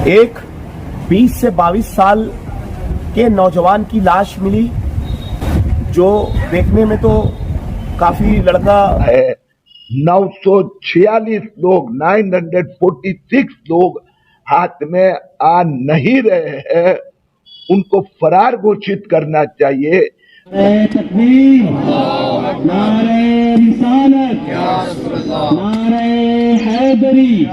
एक 20 से 22 साल के नौजवान की लाश मिली, जो देखने में तो काफी लड़का है। 946 लोग 946 लोग हाथ में आ नहीं रहे हैं, उनको फरार घोषित करना चाहिए। तकबीर, नारे रिसालत, नारे हैदरी।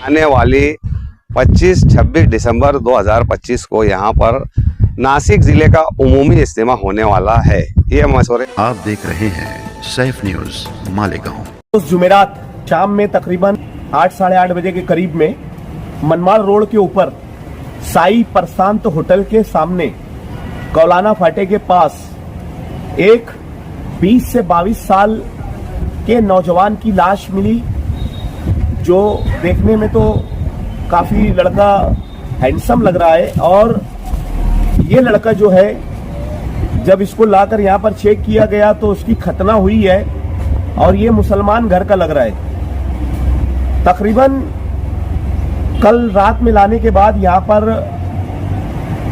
आने वाली 25-26 दिसंबर 2025 को यहाँ पर नासिक जिले का उमूमी इज्तिमा होने वाला है। ये मशवरे आप देख रहे हैं सैफ न्यूज मालेगांव। उस जुमेरात शाम में तकरीबन 8 साढ़े 8 बजे के करीब में मनमाड़ रोड के ऊपर साई प्रशांत होटल के सामने कौलाना फाटे के पास एक 20 से 22 साल के नौजवान की लाश मिली, जो देखने में तो काफी लड़का हैंडसम लग रहा है। और ये लड़का जो है, जब इसको लाकर यहाँ पर चेक किया गया तो उसकी खतना हुई है और ये मुसलमान घर का लग रहा है। तकरीबन कल रात में लाने के बाद यहाँ पर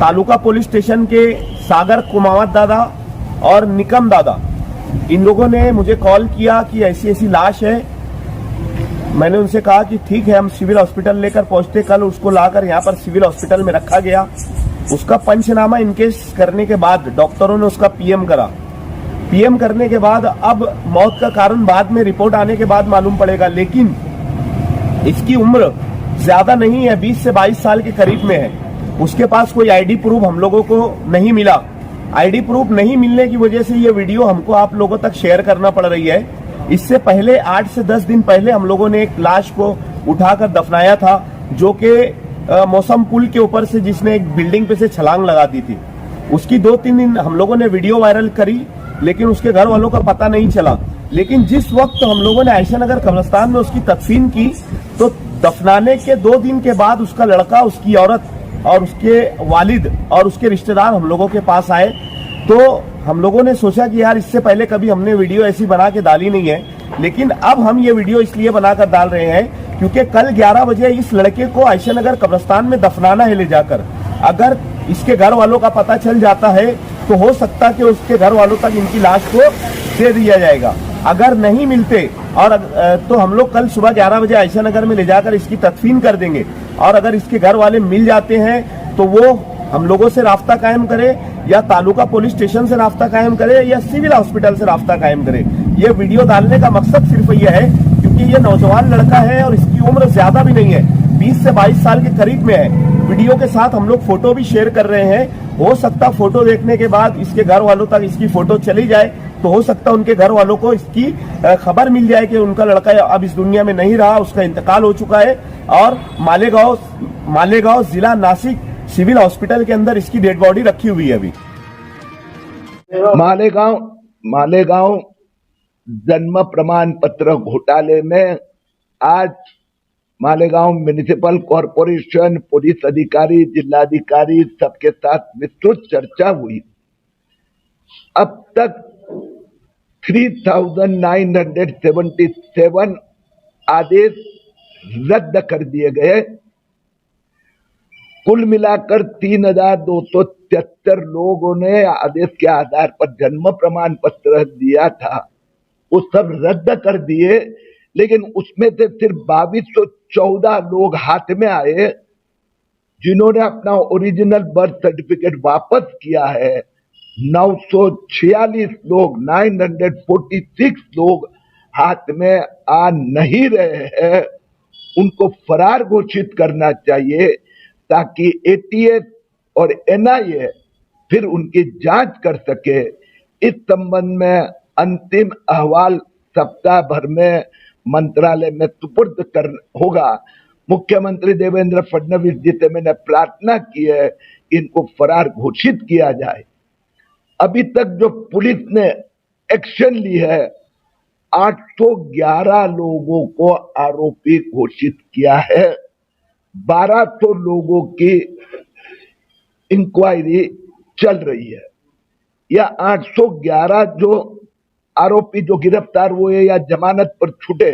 तालुका पुलिस स्टेशन के सागर कुमावत दादा और निकम दादा, इन लोगों ने मुझे कॉल किया कि ऐसी ऐसी लाश है। मैंने उनसे कहा कि ठीक है, हम सिविल हॉस्पिटल लेकर पहुंचते। कल उसको लाकर यहाँ पर सिविल हॉस्पिटल में रखा गया। उसका पंचनामा इनकेस करने के बाद डॉक्टरों ने उसका पीएम करा। पीएम करने के बाद अब मौत का कारण बाद में रिपोर्ट आने के बाद मालूम पड़ेगा, लेकिन इसकी उम्र ज्यादा नहीं है, 20 से 22 साल के करीब में है। उसके पास कोई आईडी प्रूफ हम लोगों को नहीं मिला। आईडी प्रूफ नहीं मिलने की वजह से ये वीडियो हमको आप लोगों तक शेयर करना पड़ रही है। इससे पहले 8 से 10 दिन पहले हम लोगों ने एक लाश को उठाकर दफनाया था, जो कि मौसम पुल के ऊपर से जिसने एक बिल्डिंग पे से छलांग लगा दी थी। उसकी 2-3 दिन हम लोगों ने वीडियो वायरल करी, लेकिन उसके घर वालों का पता नहीं चला। लेकिन जिस वक्त हम लोगों ने आयशा नगर कब्रिस्तान में उसकी तदफीन की, तो दफनाने के 2 दिन के बाद उसका लड़का, उसकी औरत और उसके वालिद और उसके रिश्तेदार हम लोगों के पास आए। तो हम लोगों ने सोचा कि यार, इससे पहले कभी हमने वीडियो ऐसी बना के डाली नहीं है, लेकिन अब हम ये वीडियो इसलिए बनाकर डाल रहे हैं क्योंकि कल 11 बजे इस लड़के को आयशा नगर कब्रिस्तान में दफनाना है ले जाकर। अगर इसके घर वालों का पता चल जाता है तो हो सकता है कि उसके घर वालों तक इनकी लाश को दे दिया जाएगा। अगर नहीं मिलते और तो हम लोग कल सुबह 11 बजे आयशा नगर में ले जाकर इसकी तदफीन कर देंगे। और अगर इसके घर वाले मिल जाते हैं तो वो हम लोगों से राब्ता कायम करे, या तालुका पुलिस स्टेशन से राब्ता कायम करे, या सिविल हॉस्पिटल से राब्ता कायम करे। ये वीडियो डालने का मकसद सिर्फ ये है क्योंकि ये नौजवान लड़का है और इसकी उम्र ज्यादा भी नहीं है, 20 से 22 साल के करीब में है। वीडियो के साथ हम लोग फोटो भी शेयर कर रहे हैं। हो सकता फोटो देखने के बाद इसके घर वालों तक इसकी फोटो चली जाए, तो हो सकता उनके घर वालों को इसकी खबर मिल जाए कि उनका लड़का अब इस दुनिया में नहीं रहा, उसका इंतकाल हो चुका है। और मालेगांव जिला नासिक सिविल हॉस्पिटल के अंदर इसकी डेड बॉडी रखी हुई है। अभी मालेगांव जन्म प्रमाण पत्र घोटाले में आज मालेगांव म्युनिसिपल कॉरपोरेशन, पुलिस अधिकारी, जिलाधिकारी सबके साथ विस्तृत चर्चा हुई। अब तक 3977 आदेश रद्द कर दिए गए। कुल मिलाकर 3273 लोगों ने आदेश के आधार पर जन्म प्रमाण पत्र दिया था, वो सब रद्द कर दिए। लेकिन उसमें से सिर्फ 2214 लोग हाथ में आए जिन्होंने अपना ओरिजिनल बर्थ सर्टिफिकेट वापस किया है। 946 लोग 946 लोग हाथ में आ नहीं रहे हैं, उनको फरार घोषित करना चाहिए ताकि एटीएस और एनआईए फिर उनकी जांच कर सके। इस संबंध में अंतिम अहवाल सप्ताह भर में मंत्रालय में सुपुर्द कर होगा। मुख्यमंत्री देवेंद्र फडणवीस जी से मैंने प्रार्थना की है कि इनको फरार घोषित किया जाए। अभी तक जो पुलिस ने एक्शन ली है, 811 लोगों को आरोपी घोषित किया है। 1200 लोगों की इंक्वायरी चल रही है। यह 811 जो आरोपी जो गिरफ्तार हुए या जमानत पर छूटे,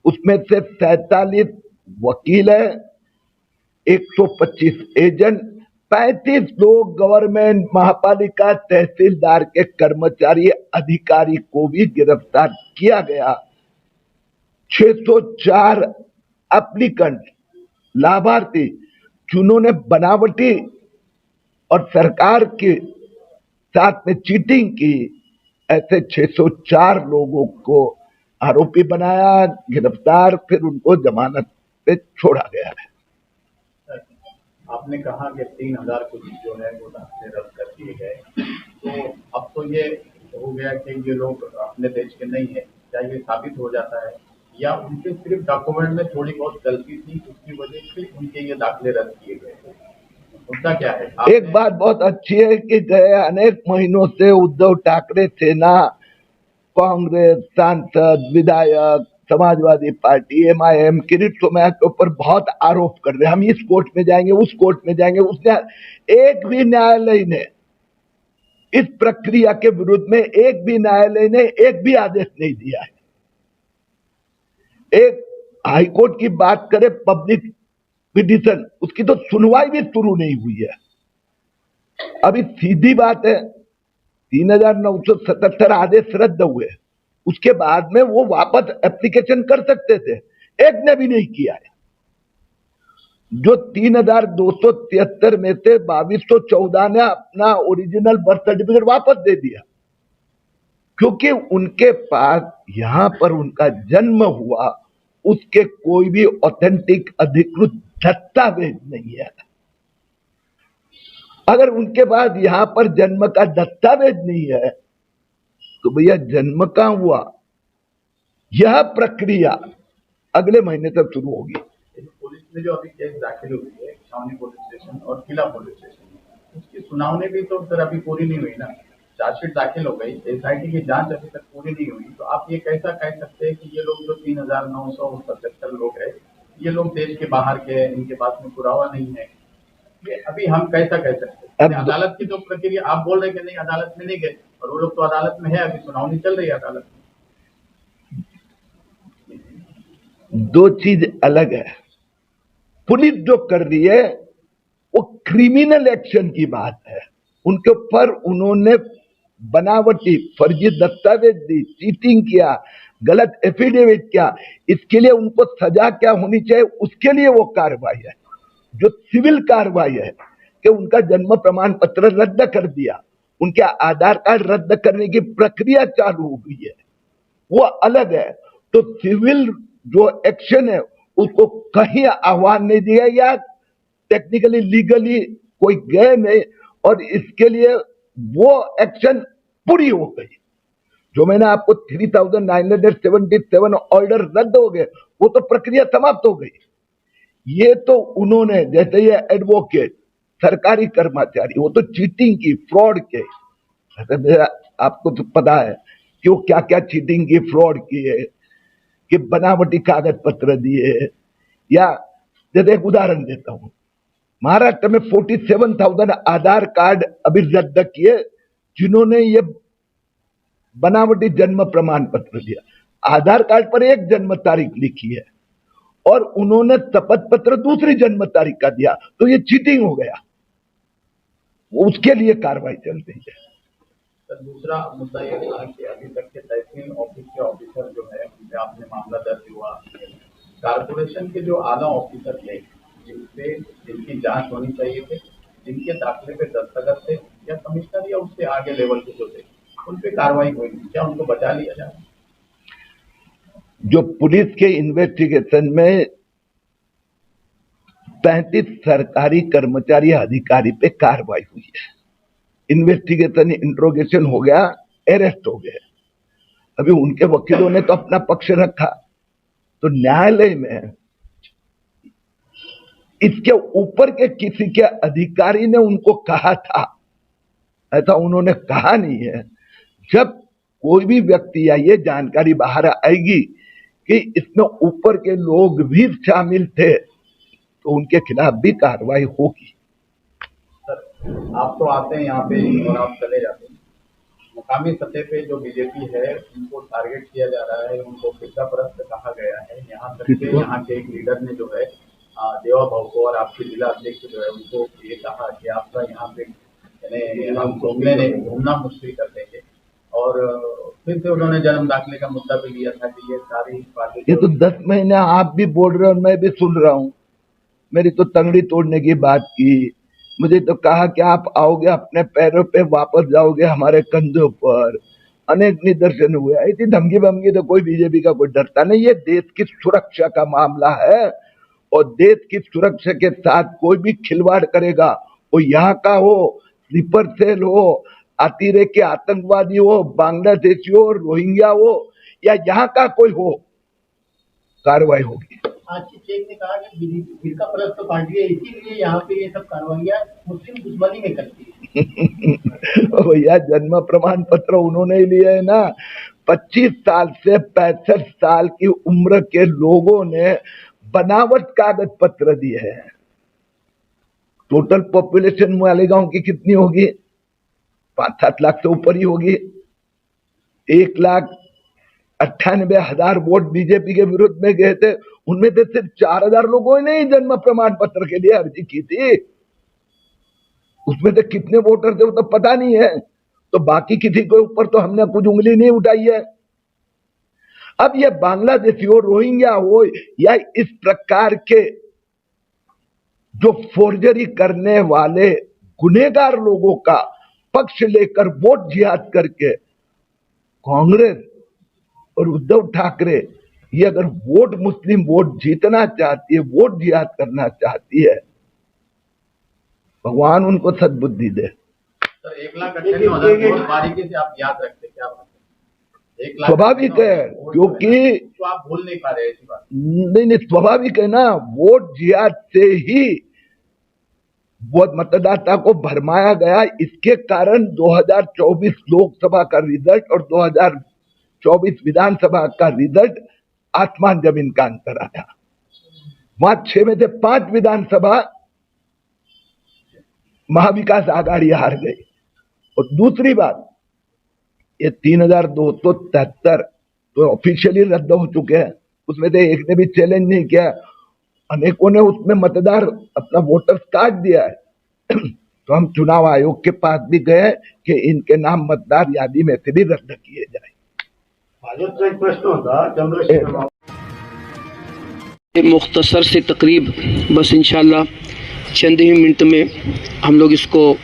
उसमें से 47 वकील है, 125 एजेंट, 35 लोग गवर्नमेंट, महापालिका, तहसीलदार के कर्मचारी, अधिकारी को भी गिरफ्तार किया गया। 604 एप्लीकेंट, लाभार्थी जिन्होंने बनावटी और सरकार के साथ में चीटिंग की, ऐसे 604 लोगों को आरोपी बनाया, गिरफ्तार, फिर उनको जमानत पे छोड़ा गया है। आपने कहा कि 3000 कुछ जो है वो दाखिले रद्द कर दिए गए, तो अब तो ये हो गया कि ये लोग अपने देश के नहीं है, क्या ये साबित हो जाता है या उनके सिर्फ डॉक्यूमेंट में थोड़ी बहुत गलती थी उसकी वजह से उनके ये दाखिले रद्द किए गए? मुद्दा क्या है? एक बात बहुत अच्छी है कि गए अनेक महीनों से उद्धव ठाकरे सेना, कांग्रेस, सांसद, विधायक, समाजवादी पार्टी, MIM किरीट सोमैया के ऊपर बहुत आरोप कर रहे हैं, हम इस कोर्ट में जाएंगे, उस कोर्ट में जाएंगे। उसने एक भी न्यायालय ने इस प्रक्रिया के विरुद्ध में एक भी न्यायालय ने एक भी आदेश नहीं दिया है। एक हाईकोर्ट की बात करें, पब्लिक पिटीशन, उसकी तो सुनवाई भी शुरू नहीं हुई है। अभी सीधी बात है, 3977 आदेश रद्द हुए, उसके बाद में वो वापस एप्लीकेशन कर सकते थे, एक ने भी नहीं किया है। जो 3273 में से 2214 ने अपना ओरिजिनल बर्थ सर्टिफिकेट वापस दे दिया, क्योंकि उनके पास यहां पर उनका जन्म हुआ उसके कोई भी ऑथेंटिक अधिकृत दस्तावेज नहीं है। अगर उनके पास यहां पर जन्म का दस्तावेज नहीं है तो भैया जन्म कहां हुआ? यह प्रक्रिया अगले महीने तक शुरू होगी। पुलिस में जो अभी केस दाखिल हुई है छावनी पुलिस स्टेशन और किला पुलिस स्टेशन, उसकी सुनावनी भी तो सर अभी पूरी नहीं हुई ना। चार्जशीट दाखिल हो गई, SIT की जांच अभी तक पूरी नहीं हुई, तो आप ये कैसा कह सकते हैं कि ये लोग जो 3977 लोग हैं, ये लोग देश के बाहर के हैं, इनके पास में पुरावा नहीं है, ये अभी हम कैसा कह सकते हैं? अदालत की तो प्रक्रिया आप बोल रहे हैं कि नहीं अदालत में नहीं गए, और वो लोग तो अदालत में है, अभी सुनावनी चल रही है अदालत में। दो चीज अलग है। पुलिस जो कर रही है वो क्रिमिनल एक्शन की बात है, उनके ऊपर उन्होंने बनावटी फर्जी दस्तावेज दी, चीटिंग किया, गलत एफिडेविट किया, इसके लिए उनको सजा क्या होनी चाहिए, उसके लिए वो कार्रवाई है। जो सिविल कार्रवाई है कि उनका जन्म प्रमाण पत्र रद्द कर दिया, उनके आधार कार्ड रद्द करने की प्रक्रिया चालू हो गई है, वो अलग है। तो सिविल जो एक्शन है उसको कहीं आह्वान नहीं दिया या टेक्निकली लीगली कोई गए नहीं, और इसके लिए वो एक्शन पूरी हो गई। जो मैंने आपको 3977 ऑर्डर रद्द हो गए, वो तो प्रक्रिया समाप्त हो गई। ये तो उन्होंने, जैसे ये एडवोकेट, सरकारी कर्मचारी, वो तो चीटिंग की, फ्रॉड के, आपको तो पता है कि वो क्या क्या चीटिंग की, फ्रॉड की है, कि बनावटी कागज पत्र दिए। या जैसे एक उदाहरण देता हूं, महाराष्ट्र में 47,000 आधार कार्ड अभी रद्द किए जिन्होंने ये बनावटी जन्म प्रमाण पत्र दिया। आधार कार्ड पर एक जन्म तारीख लिखी है और उन्होंने शपथ पत्र दूसरी जन्म तारीख का दिया, तो ये चीटिंग हो गया। उसके लिए कार्रवाई चल रही है। सर दूसरा मुद्दा ये था कि अभी तक के तहसील ऑफिस के ऑफिसर जो है उनसे आपने मामला दर्ज हुआ, कारपोरेशन के जो आला ऑफिसर थे जिनकी जांच होनी चाहिए थे, जिनके दाखिले पे दस्तखत थे, या कमिश्नर या उससे आगे लेवल के जो थे, उन पे कार्रवाई हुई, क्या उनको बचा लिया जाए? जो पुलिस के इन्वेस्टिगेशन में 35 सरकारी कर्मचारी अधिकारी पे कार्रवाई हुई है। इन्वेस्टिगेशन, इंट्रोगेशन हो गया, अरेस्ट हो गए। अभी उनके वकीलों ने तो अपना पक्ष रखा, तो न्यायालय में इसके ऊपर के किसी के अधिकारी ने उनको कहा था, ऐसा उन्होंने कहा नहीं है। जब कोई भी व्यक्ति या ये जानकारी बाहर आएगी कि इसमें ऊपर के लोग भी शामिल थे, तो उनके खिलाफ भी कार्रवाई होगी। सर आप तो आते हैं यहाँ पे और आप चले जाते हैं, मुकामी सतह पे जो बीजेपी है उनको टारगेट किया जा रहा है, उनको फिरका परस्त कहा गया है। यहाँ तक कि यहाँ के एक लीडर ने जो है देवा भाव को और आपके जिला अध्यक्ष जो है उनको ये कहा कि आपका यहाँ पे यानी हम घूमना मुश्किल कर देंगे। और फिर से उन्होंने जन्म दाखिले का मुद्दा भी लिया था कि ये सारी बातें, ये तो 10 महीने आप भी बोल रहे हो और मैं भी सुन रहा हूँ। मेरी तो तंगड़ी तोड़ने की बात की, मुझे तो कहा कि आप आओगे अपने पैरों पे वापस जाओगे हमारे कंधों पर। अनेक निदर्शन हुए, ऐसी धमकी बमकी तो कोई बीजेपी का कोई डरता नहीं। ये देश की सुरक्षा का मामला है और देश की सुरक्षा के साथ कोई भी खिलवाड़ करेगा, वो यहाँ का हो, स्लीपर सेल हो, अतीरे के आतंकवादी हो, बांग्लादेशी हो, रोहिंग्या हो या यहाँ का कोई हो, कार्रवाई होगी। आज की चेक ने कहा कि बीजेपी फिरका परस्त पार्टी है, इसीलिए यहाँ पे ये सब कार्रवाइयाँ मुस्लिम दुश्मनी में करती है। भैया जन्म प्रमाण पत्र उन्होंने ही लिया है ना। 25 साल से 65 साल की उम्र के लोगों ने बनावट कागज पत्र दिए हैं। टोटल पॉपुलेशन मालेगांव की कितनी होगी? 5-7 लाख से ऊपर ही होगी। 1,98,000 वोट बीजेपी के विरुद्ध में गए थे, उनमें से सिर्फ 4,000 लोगों ने ही जन्म प्रमाण पत्र के लिए अर्जी की थी। उसमें से कितने वोटर थे वो तो पता नहीं है, तो बाकी किसी के ऊपर तो हमने कुछ उंगली नहीं उठाई है। अब ये बांग्लादेशी हो, रोहिंग्या हो या इस प्रकार के जो फोर्जरी करने वाले गुनहगार लोगों का पक्ष लेकर वोट जिहाद करके कांग्रेस और उद्धव ठाकरे ये अगर वोट मुस्लिम वोट जीतना चाहती है, वोट जिहाद करना चाहती है, भगवान उनको सद्बुद्धि दे। सर 1,98,000 बारीकी से आप याद रखते क्या बात है? 1,00,000 स्वाभाविक है, क्योंकि तो आप भूल नहीं पा रहे ऐसी बात। नहीं, स्वाभाविक है ना। वोट जिहाद से ही वो मतदाता को भरमाया गया। इसके कारण 2024 लोकसभा का रिजल्ट और 2024 विधानसभा का रिजल्ट आसमान जमीन का अंतर आया। वहां 6 में से 5 विधानसभा महाविकास आघाड़ी हार गई। और दूसरी बात, ये 3,273 तो ऑफिशियली रद्द हो चुके हैं, उसमें से एक ने भी चैलेंज नहीं किया। अनेकों ने उसमें मतदार अपना वोटर काट दिया है। तो हम चुनाव आयोग के पास भी गए कि इनके नाम मतदार यादी में से भी रद्द किए जाए। भाजपा एक प्रश्न होता चंद्रशेखर मुख्तसर से तकरीब, बस इंशाल्लाह चंद ही मिनट में हम लोग इसको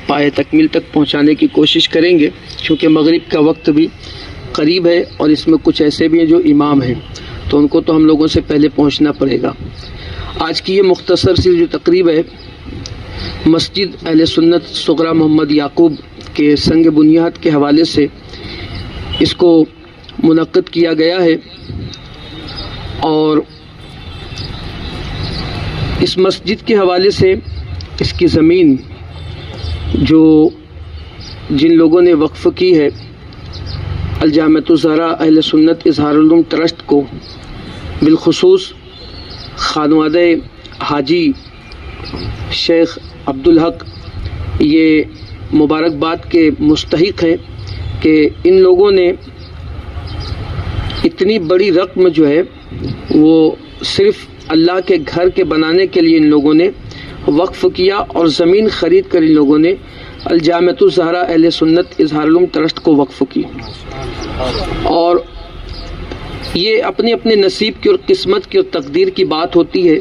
पाए तकमील तक पहुंचाने की कोशिश करेंगे, क्योंकि मगरिब का वक्त भी करीब है और इसमें कुछ ऐसे भी हैं जो इमाम हैं, तो उनको तो हम लोगों से पहले पहुंचना पड़ेगा। आज की ये मुख्तसर सी जो तकरीब है, मस्जिद अहले सुन्नत सुगरा मोहम्मद याकूब के संग बुनियाद के हवाले से इसको मुनक्कद किया गया है। और इस मस्जिद के हवाले से इसकी ज़मीन जो जिन लोगों ने वक्फ़ की है अल-जामिअतुज़ ज़हरा अहले सुन्नत इज़हारुल उलूम ट्रस्ट को, बिलखुसूस खानवादे हाजी शेख अब्दुल हक, ये मुबारकबाद के मुस्तहिक हैं कि इन लोगों ने इतनी बड़ी रकम जो है वो सिर्फ़ अल्लाह के घर के बनाने के लिए इन लोगों ने वक्फ़ किया और ज़मीन ख़रीद कर इन लोगों ने अल-जामिअतुज़ ज़हरा अहले सुन्नत इज़हारुल उलूम ट्रस्ट को वक्फ़ की। और ये अपने अपने नसीब की और किस्मत की और तकदीर की बात होती है।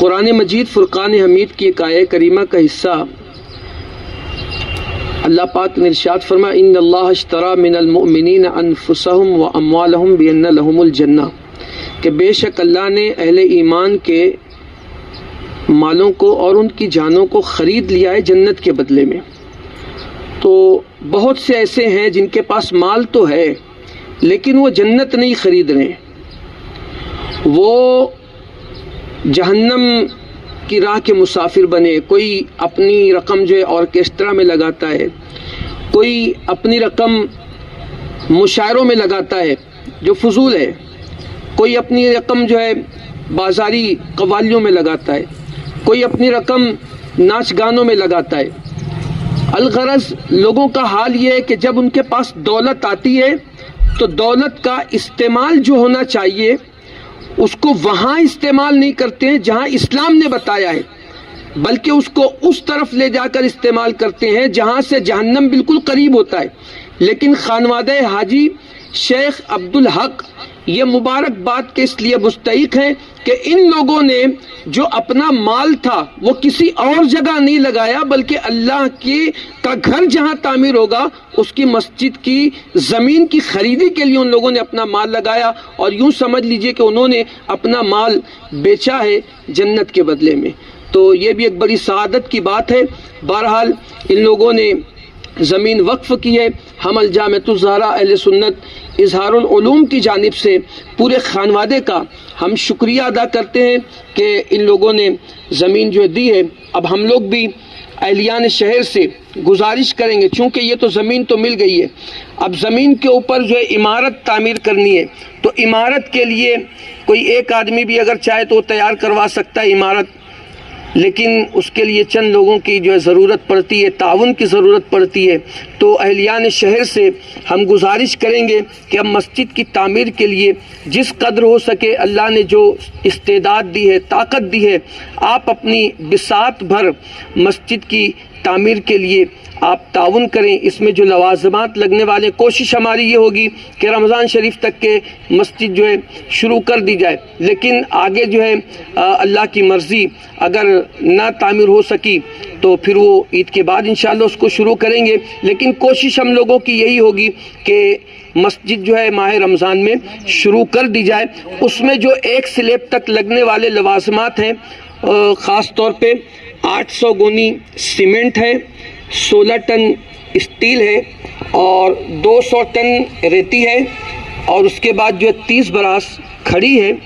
कुरान मजीद फ़ुरक़ान हमीद की एक आयत करीमा का हिस्सा अल्लाह पाक ने इरशाद फरमा, इन्नल्लाह इश्तरा मिनल मुअमिनीन अनफुसहुम व अम्वालहुम बिअन्न लहुमुल जन्नह, कि बेशक अल्लाह ने अहले ईमान के मालों को और उनकी जानों को ख़रीद लिया है जन्नत के बदले में। तो बहुत से ऐसे हैं जिनके पास माल तो है लेकिन वो जन्नत नहीं ख़रीद रहे, वो जहन्नम की राह के मुसाफिर बने। कोई अपनी रकम जो है ऑर्केस्ट्रा में लगाता है, कोई अपनी रकम मुशायरों में लगाता है जो फजूल है, कोई अपनी रकम जो है बाज़ारी कवालियों में लगाता है, कोई अपनी रकम नाच गानों में लगाता है। अलगरज लोगों का हाल ये है कि जब उनके पास दौलत आती है तो दौलत का इस्तेमाल जो होना चाहिए उसको वहाँ इस्तेमाल नहीं करते हैं जहाँ इस्लाम ने बताया है, बल्कि उसको उस तरफ ले जाकर इस्तेमाल करते हैं जहाँ से जहन्नम बिल्कुल करीब होता है। लेकिन खानवादे हाजी शेख अब्दुल हक ये मुबारकबाद के इसलिए मुस्तहिक हैं कि इन लोगों ने जो अपना माल था वो किसी और जगह नहीं लगाया, बल्कि अल्लाह का घर जहां तामीर होगा उसकी मस्जिद की ज़मीन की खरीदी के लिए उन लोगों ने अपना माल लगाया। और यूं समझ लीजिए कि उन्होंने अपना माल बेचा है जन्नत के बदले में। तो ये भी एक बड़ी सआदत की बात है। बहरहाल इन लोगों ने ज़मीन वक्फ़ की है। हम अल-जामिअतुज़ ज़हरा अहले सुन्नत इज़हारुल उलूम की जानिब से पूरे खानवादे का हम शुक्रिया अदा करते हैं कि इन लोगों ने ज़मीन जो दी है। अब हम लोग भी अहलियान शहर से गुजारिश करेंगे, चूँकि ये तो ज़मीन तो मिल गई है, अब ज़मीन के ऊपर जो है इमारत तामीर करनी है, तो इमारत के लिए कोई एक आदमी भी अगर चाहे तो वो तैयार करवा सकता है इमारत, लेकिन उसके लिए चंद लोगों की जो है ज़रूरत पड़ती है, ताउन की ज़रूरत पड़ती है। तो अहलियान शहर से हम गुजारिश करेंगे कि अब मस्जिद की तामीर के लिए जिस कदर हो सके, अल्लाह ने जो इस्तेदाद दी है, ताकत दी है, आप अपनी बिसात भर मस्जिद की तामीर के लिए आप ताउन करें। इसमें जो लवाजमात लगने वाले, कोशिश हमारी ये होगी कि रमज़ान शरीफ तक के मस्जिद जो है शुरू कर दी जाए, लेकिन आगे जो है अल्लाह की मर्ज़ी अगर ना तामीर हो सकी तो फिर वो ईद के बाद इंशाअल्लाह उसको शुरू करेंगे। लेकिन कोशिश हम लोगों की यही होगी कि मस्जिद जो है माह रमज़ान में शुरू कर दी जाए। उसमें जो एक स्लैब तक लगने वाले लवाजमात हैं, ख़ास तौर पे 800 गुनी सीमेंट है, 16 टन स्टील है और 200 टन रेती है, और उसके बाद जो है 30 बरास खड़ी है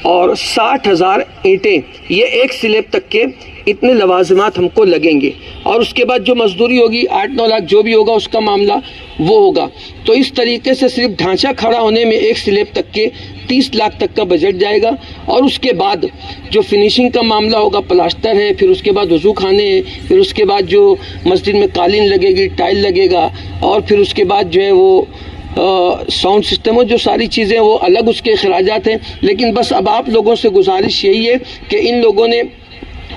और 60,000 ईंटें। ये एक स्लैब तक के इतने लवाजमात हमको लगेंगे। और उसके बाद जो मजदूरी होगी 8-9 लाख जो भी होगा उसका मामला वो होगा। तो इस तरीके से सिर्फ ढांचा खड़ा होने में एक स्लैब तक के 30 लाख तक का बजट जाएगा। और उसके बाद जो फिनिशिंग का मामला होगा, प्लास्टर है, फिर उसके बाद वज़ू खाने हैं, फिर उसके बाद जो मस्जिद में कालीन लगेगी, टाइल लगेगा, और फिर उसके बाद जो है वो साउंड सिस्टम हो, जो सारी चीज़ें वो अलग उसके अखराजात हैं। लेकिन बस अब आप लोगों से गुजारिश यही है कि इन लोगों ने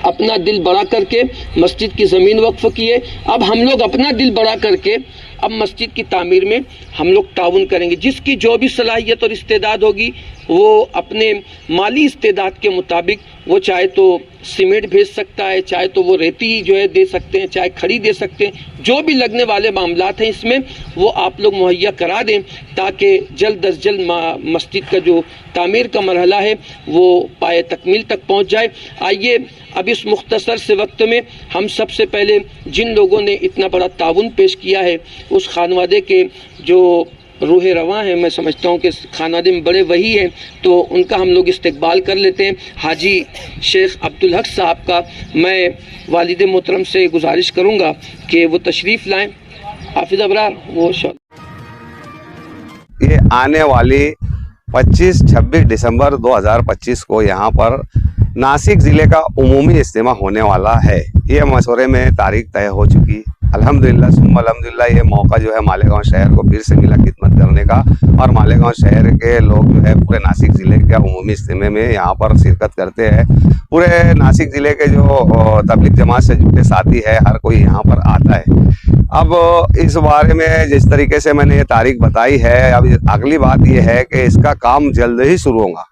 अपना दिल बड़ा करके मस्जिद की ज़मीन वक्फ़ की है। अब हम लोग अपना दिल बड़ा करके अब मस्जिद की तामीर में हम लोग ताउन करेंगे। जिसकी जो भी सलाहियत और इस्तेदाद होगी वो अपने माली इस्तेदाद के मुताबिक वो चाहे तो सीमेंट भेज सकता है, चाहे तो वो रेती जो है दे सकते हैं, चाहे खड़ी दे सकते हैं। जो भी लगने वाले मामलात हैं इसमें वो आप लोग मुहैया करा दें, ताकि जल्द अज जल्द मस्जिद का जो तामीर का मरहला है वो पाए तकमील तक पहुंच जाए। आइए अब इस मुख्तसर से वक्त में हम सबसे पहले जिन लोगों ने इतना बड़ा ताउन पेश किया है उस खानवादे के जो रूह रवां है, मैं समझता हूँ कि खानवादे में बड़े वही हैं, तो उनका हम लोग इस्तकबाल कर लेते हैं। हाजी शेख अब्दुल हक साहब का मैं वालिद मोहतरम से गुजारिश करूँगा कि वो तशरीफ़ लाएँ। हाफिज़ अबरार वो ये आने वाली 25-26 दिसंबर 2025 को यहाँ पर नासिक ज़िले का उमूमी इज्तिमा होने वाला है। ये मशवरे में तारीख तय हो चुकी। अल्हम्दुलिल्लाह सुम्मा अल्हम्दुलिल्लाह ये मौका जो है मालेगांव शहर को फिर से मिला खिदमत करने का, और मालेगांव शहर के लोग जो है पूरे नासिक ज़िले के उमूमी इज्तिमे में यहाँ पर शिरकत करते हैं। पूरे नासिक ज़िले के जो तबलीग जमात से जुड़े साथी है हर कोई यहाँ पर आता है। अब इस बारे में जिस तरीके से मैंने ये तारीख बताई है, अब अगली बात ये है कि इसका काम जल्द ही शुरू होगा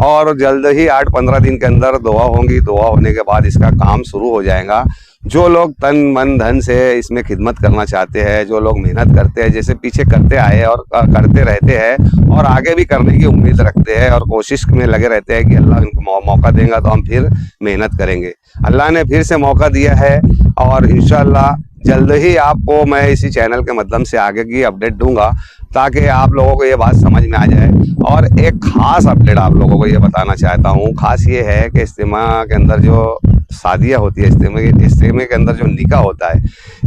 और जल्द ही 8-15 दिन के अंदर दुआ होंगी। दुआ होने के बाद इसका काम शुरू हो जाएगा। जो लोग तन मन धन से इसमें खिदमत करना चाहते हैं, जो लोग मेहनत करते हैं, जैसे पीछे करते आए और करते रहते हैं और आगे भी करने की उम्मीद रखते हैं और कोशिश में लगे रहते हैं कि अल्लाह इनको मौका देगा तो हम फिर मेहनत करेंगे। अल्लाह ने फिर से मौका दिया है और इंशाअल्लाह जल्द ही आपको मैं इसी चैनल के माध्यम से आगे की अपडेट दूंगा, ताकि आप लोगों को ये बात समझ में आ जाए। और एक ख़ास अपडेट आप लोगों को ये बताना चाहता हूँ, ख़ास ये है कि इज्तिमा के अंदर जो शादियाँ होती है इज्तिमा के अंदर जो निकाह होता है,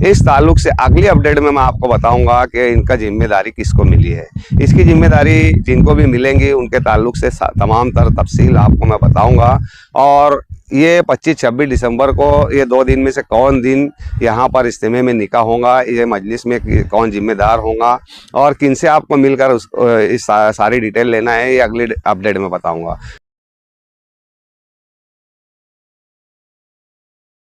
इस ताल्लुक से अगली अपडेट में मैं आपको बताऊंगा कि इनका जिम्मेदारी किसको मिली है। इसकी जिम्मेदारी जिनको भी मिलेंगी उनके ताल्लुक से तमाम तर तफसील आपको मैं बताऊंगा। और ये 25-26 दिसंबर को ये 2 दिन में से कौन दिन यहाँ पर इज्तिमा में निकाह होगा, ये मजलिस में कौन जिम्मेदार होगा और किन से आपको मिलकर इस सारी डिटेल लेना है, ये अगली अपडेट में बताऊंगा।